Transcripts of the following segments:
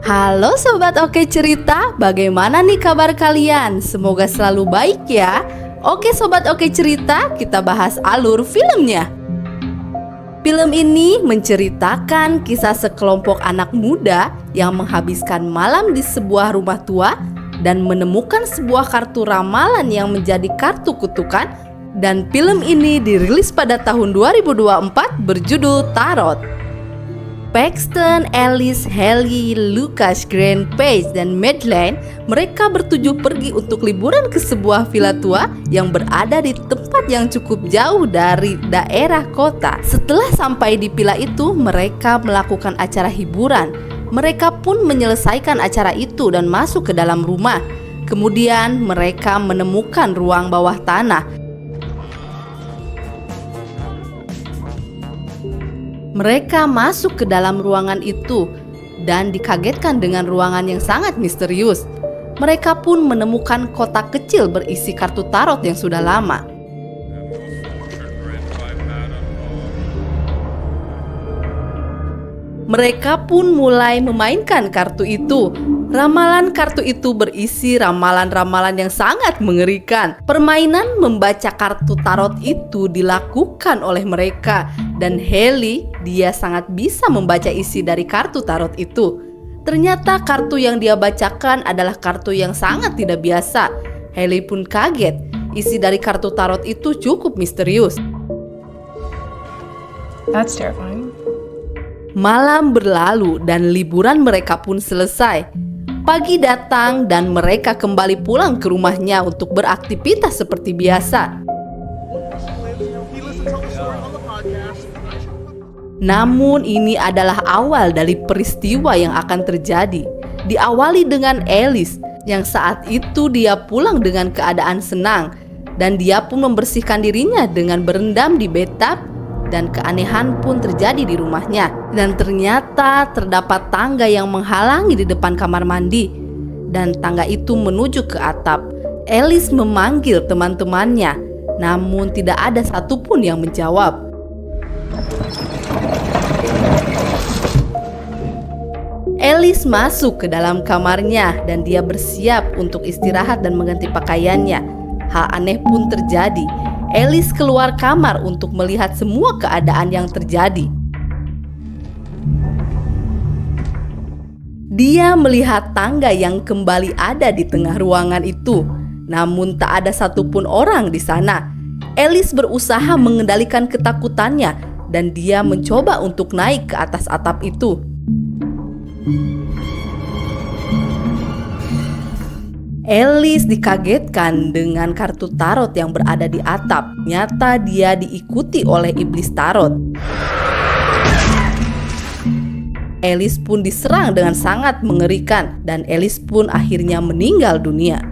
Halo Sobat Oke Cerita, bagaimana nih kabar kalian? Semoga selalu baik ya. Oke Sobat Oke Cerita, kita bahas alur filmnya. Film ini menceritakan kisah sekelompok anak muda yang menghabiskan malam di sebuah rumah tua dan menemukan sebuah kartu ramalan yang menjadi kartu kutukan. Dan film ini dirilis pada tahun 2024 berjudul Tarot. Paxton, Alice, Haley, Lucas, Grant, Paige, dan Madeline, mereka bertujuh pergi untuk liburan ke sebuah villa tua yang berada di tempat yang cukup jauh dari daerah kota. Setelah sampai di villa itu, mereka melakukan acara hiburan. Mereka pun menyelesaikan acara itu dan masuk ke dalam rumah. Kemudian mereka menemukan ruang bawah tanah. Mereka masuk ke dalam ruangan itu dan dikagetkan dengan ruangan yang sangat misterius. Mereka pun menemukan kotak kecil berisi kartu tarot yang sudah lama. Mereka pun mulai memainkan kartu itu. Ramalan kartu itu berisi ramalan-ramalan yang sangat mengerikan. Permainan membaca kartu tarot itu dilakukan oleh mereka. Dan Haley, dia sangat bisa membaca isi dari kartu tarot itu. Ternyata kartu yang dia bacakan adalah kartu yang sangat tidak biasa. Haley pun kaget. Isi dari kartu tarot itu cukup misterius. That's terrifying. Malam berlalu dan liburan mereka pun selesai. Pagi datang dan mereka kembali pulang ke rumahnya untuk beraktivitas seperti biasa. Namun ini adalah awal dari peristiwa yang akan terjadi. Diawali dengan Alice yang saat itu dia pulang dengan keadaan senang. Dan dia pun membersihkan dirinya dengan berendam di bathtub. Dan keanehan pun terjadi di rumahnya. Dan ternyata terdapat tangga yang menghalangi di depan kamar mandi. Dan tangga itu menuju ke atap. Alice memanggil teman-temannya, namun tidak ada satupun yang menjawab. Alice masuk ke dalam kamarnya dan dia bersiap untuk istirahat dan mengganti pakaiannya. Hal aneh pun terjadi. Alice keluar kamar untuk melihat semua keadaan yang terjadi. Dia melihat tangga yang kembali ada di tengah ruangan itu, namun tak ada satupun orang di sana. Alice berusaha mengendalikan ketakutannya dan dia mencoba untuk naik ke atas atap itu. Alice dikagetkan dengan kartu tarot yang berada di atap. Nyata dia diikuti oleh iblis tarot. Alice pun diserang dengan sangat mengerikan dan Alice pun akhirnya meninggal dunia.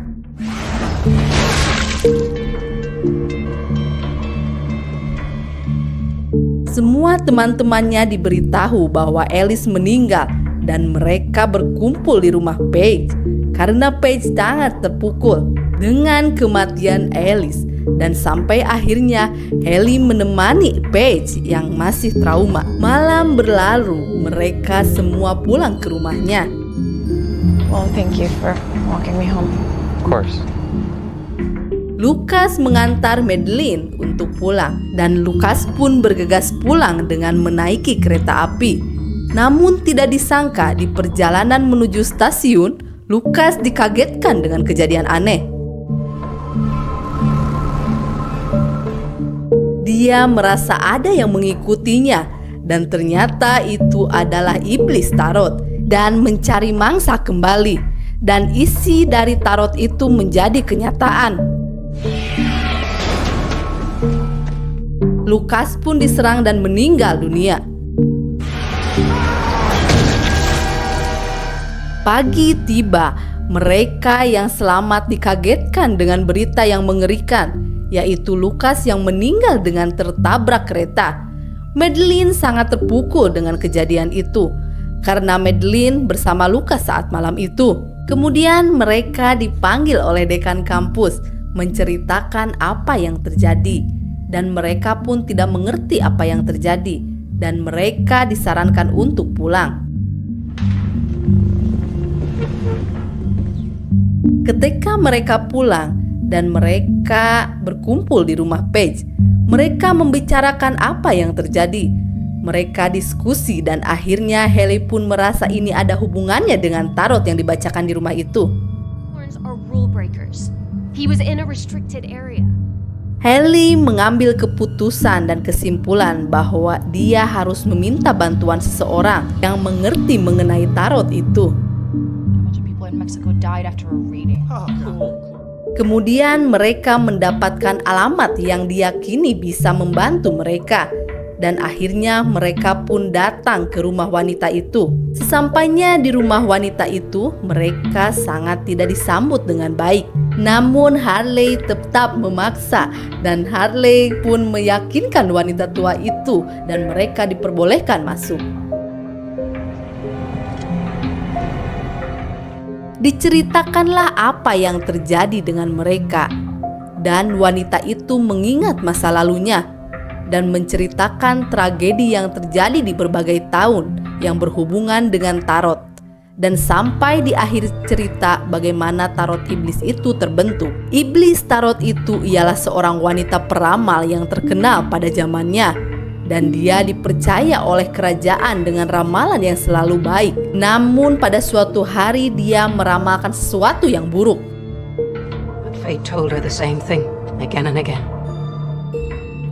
Semua teman-temannya diberitahu bahwa Alice meninggal dan mereka berkumpul di rumah Paige. Karena Paige sangat terpukul dengan kematian Alice. Dan sampai akhirnya Haley menemani Paige yang masih trauma. Malam berlalu, mereka semua pulang ke rumahnya. Well, thank you for walking me home. Of course. Lucas mengantar Madeline untuk pulang. Dan Lucas pun bergegas pulang dengan menaiki kereta api. Namun tidak disangka di perjalanan menuju stasiun, Lucas dikagetkan dengan kejadian aneh. Dia merasa ada yang mengikutinya dan ternyata itu adalah iblis tarot dan mencari mangsa kembali. Dan isi dari tarot itu menjadi kenyataan. Lucas pun diserang dan meninggal dunia. Pagi tiba, mereka yang selamat dikagetkan dengan berita yang mengerikan, yaitu Lucas yang meninggal dengan tertabrak kereta. Madeline sangat terpukul dengan kejadian itu, karena Madeline bersama Lucas saat malam itu. Kemudian mereka dipanggil oleh dekan kampus, menceritakan apa yang terjadi. Dan mereka pun tidak mengerti apa yang terjadi, dan mereka disarankan untuk pulang. Ketika mereka pulang dan mereka berkumpul di rumah Paige, mereka membicarakan apa yang terjadi. Mereka diskusi dan akhirnya Haley pun merasa ini ada hubungannya dengan tarot yang dibacakan di rumah itu. Horns are rule breakers. He was in a restricted area. Haley mengambil keputusan dan kesimpulan bahwa dia harus meminta bantuan seseorang yang mengerti mengenai tarot itu. A bunch of people in Mexico died after a reading. Kemudian mereka mendapatkan alamat yang diyakini bisa membantu mereka. Dan akhirnya mereka pun datang ke rumah wanita itu. Sesampainya di rumah wanita itu, mereka sangat tidak disambut dengan baik. Namun Harley tetap memaksa dan Harley pun meyakinkan wanita tua itu dan mereka diperbolehkan masuk. Diceritakanlah apa yang terjadi dengan mereka dan wanita itu mengingat masa lalunya dan menceritakan tragedi yang terjadi di berbagai tahun yang berhubungan dengan tarot. Dan sampai di akhir cerita bagaimana tarot iblis itu terbentuk. Iblis tarot itu ialah seorang wanita peramal yang terkenal pada zamannya. Dan dia dipercaya oleh kerajaan dengan ramalan yang selalu baik. Namun pada suatu hari dia meramalkan sesuatu yang buruk. But fate told her the same thing again and again.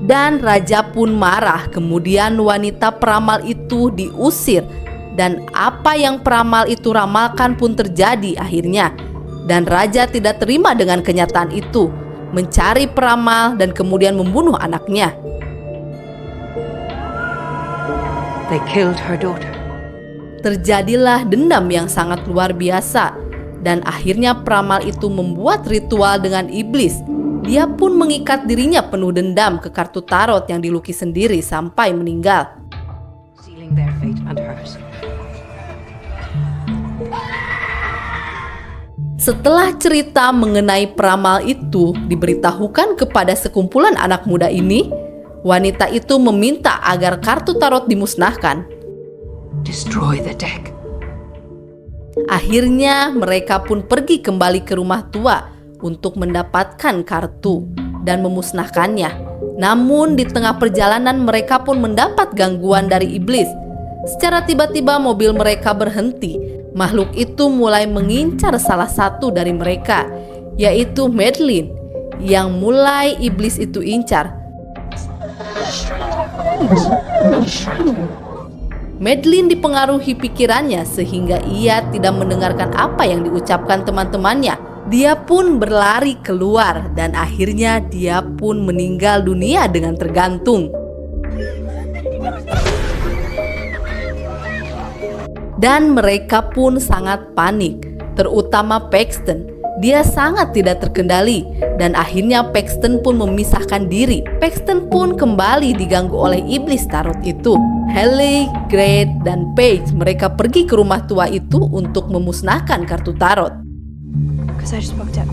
Dan raja pun marah. Kemudian wanita peramal itu diusir. Dan apa yang peramal itu ramalkan pun terjadi akhirnya. Dan raja tidak terima dengan kenyataan itu, mencari peramal dan kemudian membunuh anaknya. They killed her daughter. Terjadilah dendam yang sangat luar biasa. Dan akhirnya peramal itu membuat ritual dengan iblis. Dia pun mengikat dirinya penuh dendam ke kartu tarot yang dilukis sendiri sampai meninggal. Sealing their fate and hers. Setelah cerita mengenai peramal itu diberitahukan kepada sekumpulan anak muda ini, wanita itu meminta agar kartu tarot dimusnahkan. Destroy the deck. Akhirnya mereka pun pergi kembali ke rumah tua untuk mendapatkan kartu dan memusnahkannya. Namun di tengah perjalanan mereka pun mendapat gangguan dari iblis. Secara tiba-tiba mobil mereka berhenti. Makhluk itu mulai mengincar salah satu dari mereka, yaitu Madeline, yang mulai iblis itu incar. Madeline dipengaruhi pikirannya sehingga ia tidak mendengarkan apa yang diucapkan teman-temannya. Dia pun berlari keluar dan akhirnya dia pun meninggal dunia dengan tergantung. Dan mereka pun sangat panik, terutama Paxton. Dia sangat tidak terkendali dan akhirnya Paxton pun memisahkan diri. Paxton pun kembali diganggu oleh iblis tarot itu. Haley, Grant, dan Paige mereka pergi ke rumah tua itu untuk memusnahkan kartu tarot. Because I just booked it.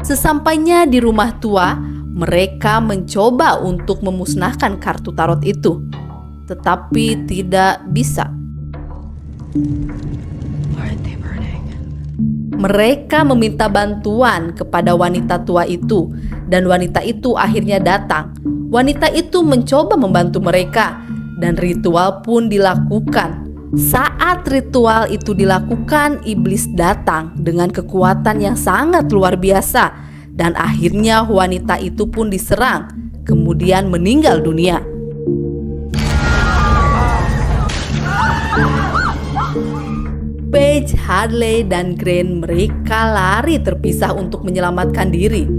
Sesampainya di rumah tua, mereka mencoba untuk memusnahkan kartu tarot itu, tetapi tidak bisa. Aren't they burning? Mereka meminta bantuan kepada wanita tua itu, dan wanita itu akhirnya datang. Wanita itu mencoba membantu mereka, dan ritual pun dilakukan. Saat ritual itu dilakukan, iblis datang dengan kekuatan yang sangat luar biasa, dan akhirnya wanita itu pun diserang, kemudian meninggal dunia. Paige, Harley, dan Grant mereka lari terpisah untuk menyelamatkan diri.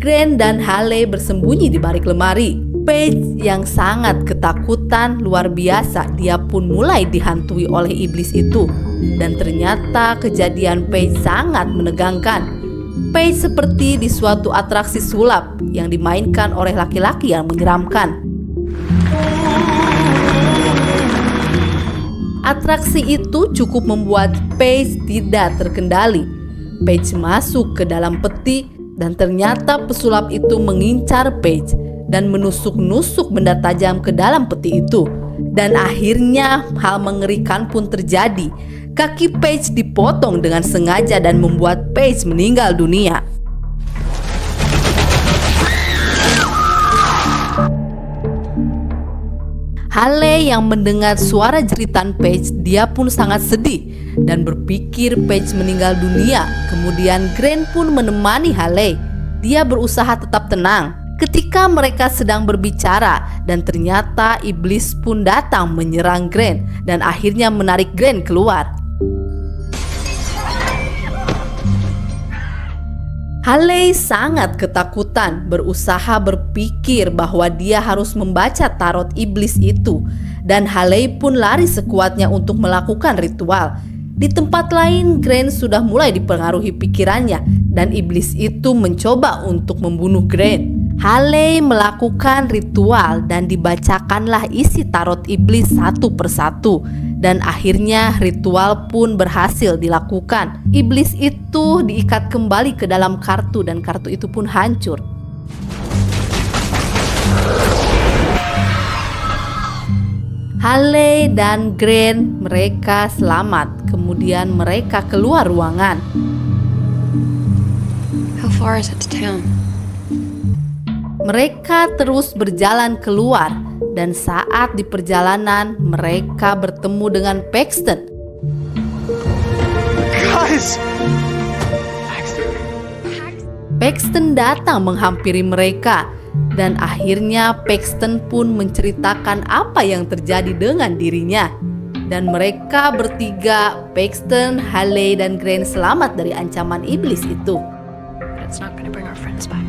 Grant dan Harley bersembunyi di balik lemari. Paige yang sangat ketakutan luar biasa, dia pun mulai dihantui oleh iblis itu. Dan ternyata kejadian Paige sangat menegangkan. Paige seperti di suatu atraksi sulap yang dimainkan oleh laki-laki yang menyeramkan. Atraksi itu cukup membuat Paige tidak terkendali. Paige masuk ke dalam peti dan ternyata pesulap itu mengincar Paige dan menusuk-nusuk benda tajam ke dalam peti itu. Dan akhirnya hal mengerikan pun terjadi. kaki Paige dipotong dengan sengaja dan membuat Paige meninggal dunia. Haley yang mendengar suara jeritan Paige, dia pun sangat sedih dan berpikir Paige meninggal dunia. Kemudian Grant pun menemani Haley. Dia berusaha tetap tenang ketika mereka sedang berbicara, dan ternyata iblis pun datang menyerang Grant dan akhirnya menarik Grant keluar. Haley sangat ketakutan, berusaha berpikir bahwa dia harus membaca tarot iblis itu, dan Haley pun lari sekuatnya untuk melakukan ritual. Di tempat lain, Grant sudah mulai dipengaruhi pikirannya, dan iblis itu mencoba untuk membunuh Grant. Haley melakukan ritual dan dibacakanlah isi tarot iblis satu persatu, dan akhirnya ritual pun berhasil dilakukan. Iblis itu diikat kembali ke dalam kartu dan kartu itu pun hancur. Haley dan Grant mereka selamat. Kemudian mereka keluar ruangan. How far is it to town? Mereka terus berjalan keluar, dan saat di perjalanan mereka bertemu dengan Paxton. Guys! Paxton datang menghampiri mereka, dan akhirnya Paxton pun menceritakan apa yang terjadi dengan dirinya. Dan mereka bertiga, Paxton, Haley, dan Grant selamat dari ancaman iblis itu. But it's not gonna bring our friends back.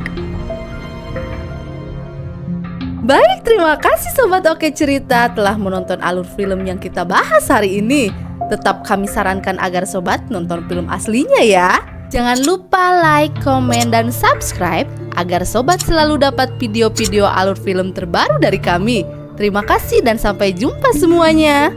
Baik, terima kasih Sobat Oke Cerita telah menonton alur film yang kita bahas hari ini. Tetap kami sarankan agar Sobat nonton film aslinya ya. Jangan lupa like, komen, dan subscribe agar Sobat selalu dapat video-video alur film terbaru dari kami. Terima kasih dan sampai jumpa semuanya.